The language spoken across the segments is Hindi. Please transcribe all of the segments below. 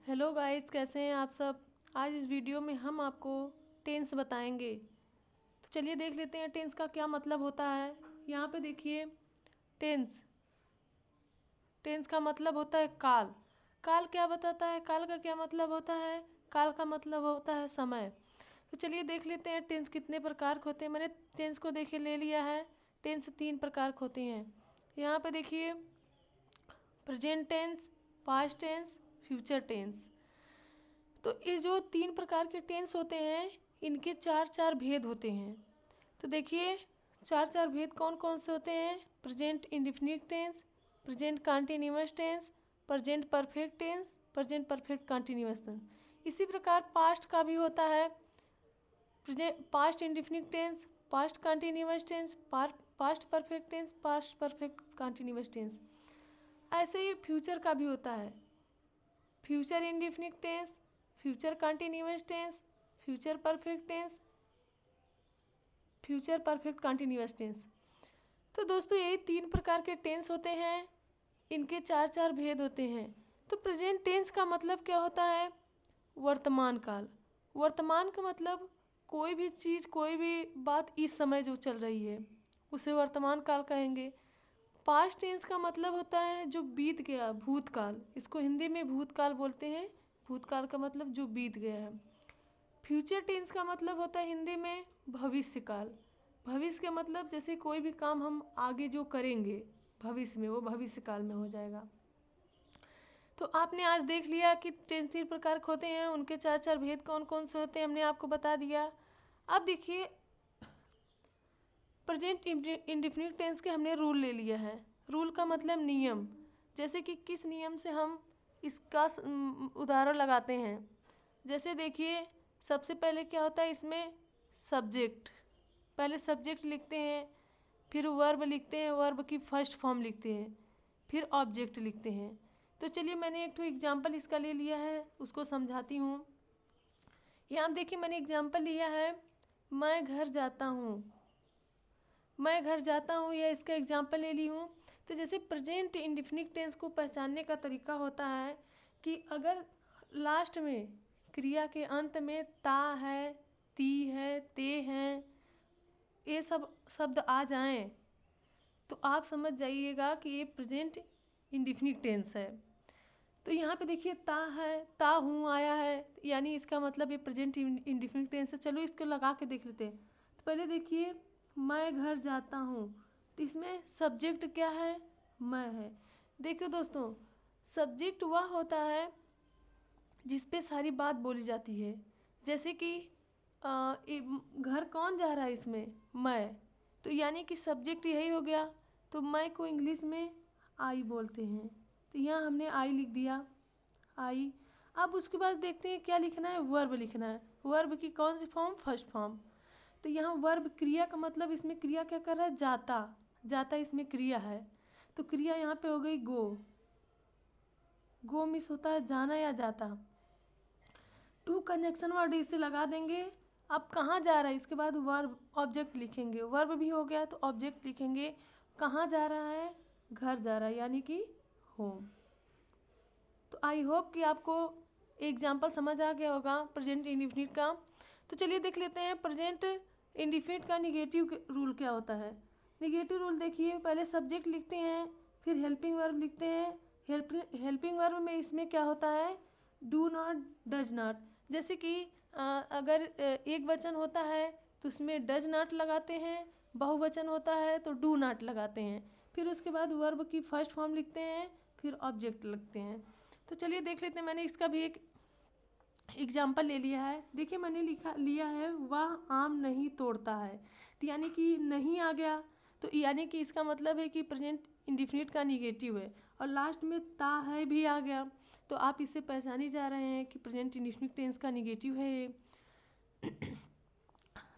हेलो गाइस, कैसे हैं आप सब। आज इस वीडियो में हम आपको टेंस बताएंगे। तो चलिए देख लेते हैं टेंस का क्या मतलब होता है। यहाँ पे देखिए, टेंस टेंस का मतलब होता है काल। काल क्या बताता है, काल का क्या मतलब होता है। काल का मतलब होता है समय। तो चलिए देख लेते हैं टेंस कितने प्रकार के होते हैं। मैंने टेंस को देखे ले लिया है। टेंस 3 प्रकार के होते हैं। यहाँ पे देखिए, present tense, past tense, future tense. तो ये जो 3 प्रकार के टेंस होते हैं, इनके चार चार भेद होते हैं। तो देखिए, चार चार भेद कौन कौन से होते हैं। Present indefinite tense, present continuous tense, present perfect tense, present perfect continuous tense. इसी प्रकार पास्ट का भी होता है। Present past indefinite tense, past continuous tense, past perfect tense, past perfect continuous tense. ऐसे ही फ्यूचर का भी होता है। Future indefinite tense, future continuous tense, future perfect tense, future perfect continuous tense. तो दोस्तों, यही 3 प्रकार के टेंस होते हैं। इनके चार चार भेद होते हैं। तो प्रेजेंट टेंस का मतलब क्या होता है, वर्तमान काल। वर्तमान का मतलब कोई भी चीज़, कोई भी बात इस समय जो चल रही है, उसे वर्तमान काल कहेंगे। पास्ट टेंस का मतलब होता है जो बीत गया, भूतकाल। इसको हिंदी में भूतकाल बोलते हैं। भूतकाल का मतलब जो बीत गया है। फ्यूचर टेंस का मतलब होता है हिंदी में भविष्य काल। भविष्य का मतलब जैसे कोई भी काम हम आगे जो करेंगे भविष्य में, वो भविष्य काल में हो जाएगा। तो आपने आज देख लिया कि टेंस 3 प्रकार के होते हैं, उनके चार चार भेद कौन कौन से होते हैं, हमने आपको बता दिया। अब देखिए, प्रेजेंट इंडेफिनिट टेंस के हमने रूल ले लिया है। रूल का मतलब नियम। जैसे कि किस नियम से हम इसका उदाहरण लगाते हैं। जैसे देखिए, सबसे पहले क्या होता है इसमें, सब्जेक्ट। पहले सब्जेक्ट लिखते हैं, फिर वर्ब लिखते हैं, वर्ब की फर्स्ट फॉर्म लिखते हैं, फिर ऑब्जेक्ट लिखते हैं। तो चलिए, मैंने एक तो एग्जाम्पल इसका ले लिया है, उसको समझाती हूँ। यहाँ देखिए, मैंने एग्जाम्पल लिया है, मैं घर जाता हूँ। मैं घर जाता हूँ, या इसका एग्जाम्पल ले ली हूँ। तो जैसे प्रेजेंट इंडेफिनिट टेंस को पहचानने का तरीका होता है कि अगर लास्ट में क्रिया के अंत में ता है, ती है, ते हैं, ये सब शब्द आ जाएं, तो आप समझ जाइएगा कि ये प्रेजेंट इंडेफिनिट टेंस है। तो यहाँ पे देखिए, ता है, ता हूँ आया है, यानी इसका मतलब ये प्रेजेंट इंडेफिनिट टेंस है। चलो इसको लगा के देख लेते हैं। तो पहले देखिए, मैं घर जाता हूँ, तो इसमें सब्जेक्ट क्या है, मैं है। देखिए दोस्तों, सब्जेक्ट वह होता है जिस पे सारी बात बोली जाती है। जैसे कि घर कौन जा रहा है, इसमें मैं। तो यानी कि सब्जेक्ट यही हो गया। तो मैं को इंग्लिश में आई बोलते हैं। तो यहाँ हमने आई लिख दिया, आई। अब उसके बाद देखते हैं क्या लिखना है, वर्ब लिखना है। वर्ब की कौन सी फॉर्म, फर्स्ट फॉर्म। तो यहाँ वर्ब क्रिया का मतलब, इसमें क्रिया क्या कर रहा है, जाता। जाता इसमें क्रिया है। तो क्रिया यहाँ पे हो गई गो। गो मिस होता है जाना या जाता। टू कंजक्शन वर्ड इसे लगा देंगे। अब कहाँ जा रहा है, इसके बाद वर्ब ऑब्जेक्ट लिखेंगे। वर्ब भी हो गया तो ऑब्जेक्ट लिखेंगे। कहाँ जा रहा है, घर जा रहा है, यानी कि होम। तो आई होप कि आपको एग्जाम्पल समझ आ गया होगा प्रेजेंट इंडेफिनिट का। तो चलिए देख लेते हैं प्रेजेंट इंडेफिनिट का निगेटिव रूल क्या होता है। निगेटिव रूल देखिए, पहले सब्जेक्ट लिखते हैं, फिर हेल्पिंग वर्ब लिखते हैं। हेल्पिंग वर्ब में इसमें क्या होता है, डू नॉट, डज नॉट। जैसे कि अगर एक वचन होता है तो उसमें डज नॉट लगाते हैं, बहुवचन होता है तो डू नॉट लगाते हैं। फिर उसके बाद वर्ब की फर्स्ट फॉर्म लिखते हैं, फिर ऑब्जेक्ट लिखते हैं। तो चलिए देख लेते हैं, मैंने इसका भी एक एग्जाम्पल ले लिया है। देखिए, मैंने लिया है, वह आम नहीं तोड़ता है। तो यानी कि नहीं आ गया, तो यानी कि इसका मतलब है कि प्रेजेंट इंडेफिनिट का निगेटिव है। और लास्ट में ता है भी आ गया, तो आप इससे पहचान ही जा रहे हैं कि प्रेजेंट इंडेफिनिट टेंस का निगेटिव है ये।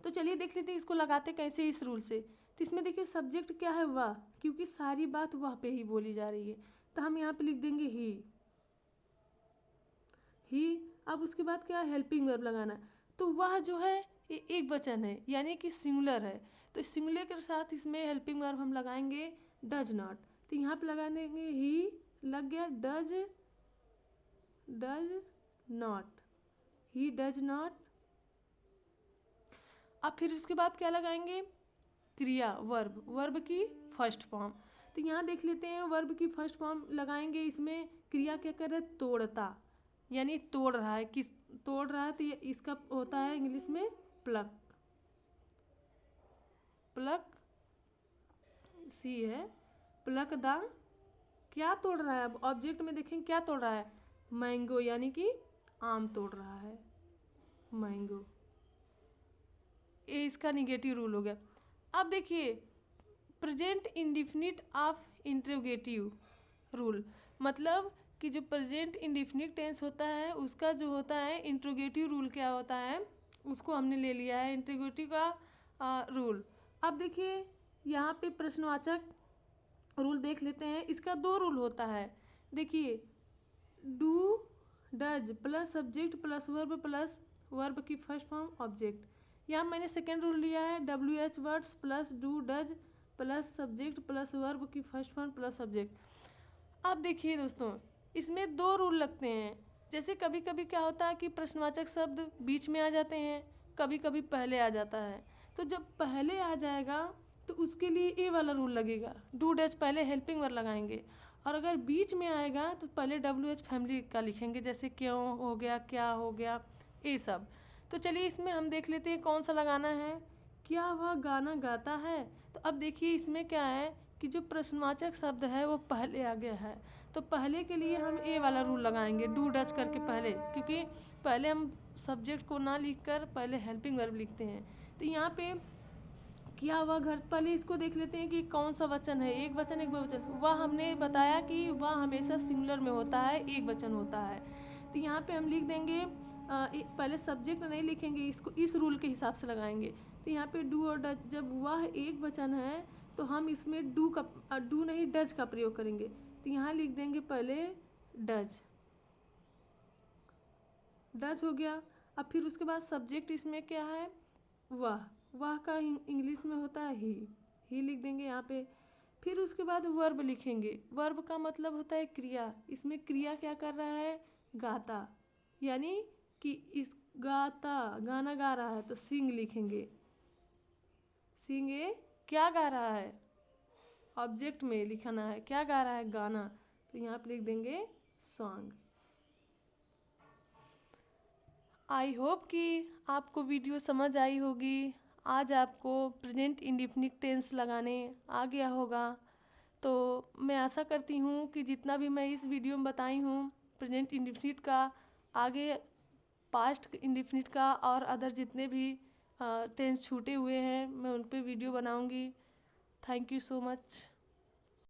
तो चलिए देख लेते हैं इसको लगाते कैसे इस रूल से। तो इसमें देखिए, सब्जेक्ट क्या है, वह, क्योंकि सारी बात वह पे ही बोली जा रही है। तो हम यहाँ पे लिख देंगे ही। अब उसके बाद क्या, हेल्पिंग वर्ब लगाना। तो वह जो है ये एक वचन है, यानी कि सिंगुलर है। तो सिंगुलर के साथ इसमें हेल्पिंग वर्ब हम लगाएंगे डज नॉट। तो यहाँ पे लगा देंगे ही, लग गया does, does not, he does not. अब फिर उसके बाद क्या लगाएंगे, क्रिया, वर्ब, वर्ब की फर्स्ट फॉर्म। तो यहाँ देख लेते हैं वर्ब की फर्स्ट फॉर्म लगाएंगे, इसमें क्रिया क्या कर रहा है, तोड़ता, यानी तोड़ रहा है, किस तोड़ रहा है, तो ये इसका होता है इंग्लिश में प्लक, प्लक सी है, प्लक द, क्या तोड़ रहा है, अब ऑब्जेक्ट में देखें क्या तोड़ रहा है, मैंगो, यानी कि आम तोड़ रहा है, मैंगो। ये इसका निगेटिव रूल हो गया। अब देखिए present indefinite of interrogative rule, मतलब कि जो प्रेजेंट इंडिफिनिट टेंस होता है उसका जो होता है इंट्रोगेटिव रूल क्या होता है, उसको हमने ले लिया है इंट्रोगेटिव का रूल। अब देखिए यहाँ पे प्रश्नवाचक रूल देख लेते हैं, इसका दो रूल होता है। देखिए do does plus subject plus verb की फर्स्ट फॉर्म ऑब्जेक्ट। यहाँ मैंने सेकेंड रूल लिया है WH words plus do does plus subject plus verb की फर्स्ट फॉर्म प्लस सब्जेक्ट। अब देखिए दोस्तों इसमें दो रूल लगते हैं, जैसे कभी कभी क्या होता है कि प्रश्नवाचक शब्द बीच में आ जाते हैं, कभी कभी पहले आ जाता है। तो जब पहले आ जाएगा तो उसके लिए ए वाला रूल लगेगा, डू डज पहले हेल्पिंग वर्ब लगाएंगे, और अगर बीच में आएगा तो पहले WH फैमिली का लिखेंगे, जैसे क्यों हो गया, क्या हो गया, ये सब। तो चलिए इसमें हम देख लेते हैं कौन सा लगाना है, क्या वह गाना गाता है। तो अब देखिए इसमें क्या है कि जो प्रश्नवाचक शब्द है वो पहले आ गया है, तो पहले के लिए हम ए वाला रूल लगाएंगे, डू डच करके पहले, क्योंकि पहले हम सब्जेक्ट को ना लिखकर पहले हेल्पिंग वर्ब लिखते हैं। तो यहाँ पे क्या हुआ घर, पहले इसको देख लेते हैं कि कौन सा वचन है, एक वचन एक बहुवचन। वह हमने बताया कि वह हमेशा सिंगुलर में होता है, एक वचन होता है। तो यहाँ पे हम लिख देंगे पहले सब्जेक्ट नहीं लिखेंगे, इसको इस रूल के हिसाब से लगाएंगे। तो यहाँ पे डू और डज, जब वह एक वचन है तो हम इसमें डू नहीं डज का प्रयोग करेंगे। तो यहाँ लिख देंगे पहले डज, डज हो गया। अब फिर उसके बाद सब्जेक्ट इसमें क्या है, वाह का इंग्लिश में होता है ही लिख देंगे यहाँ पे। फिर उसके बाद वर्ब लिखेंगे, वर्ब का मतलब होता है क्रिया, इसमें क्रिया क्या कर रहा है, गाता, यानी कि इस गाता गाना गा रहा है तो सिंग लिखेंगे, सिंग ए क्या गा रहा है, ऑब्जेक्ट में लिखना है, क्या गा रहा है, गाना, तो यहाँ पे लिख देंगे सॉन्ग। आई होप कि आपको वीडियो समझ आई होगी, आज आपको प्रेजेंट इंडेफिनिट टेंस लगाने आ गया होगा। तो मैं आशा करती हूँ कि जितना भी मैं इस वीडियो में बताई हूँ प्रेजेंट इंडेफिनिट का, आगे पास्ट इंडेफिनिट का और अदर जितने भी टेंस छूटे हुए हैं मैं उन पे वीडियो बनाऊँगी। Thank you so much.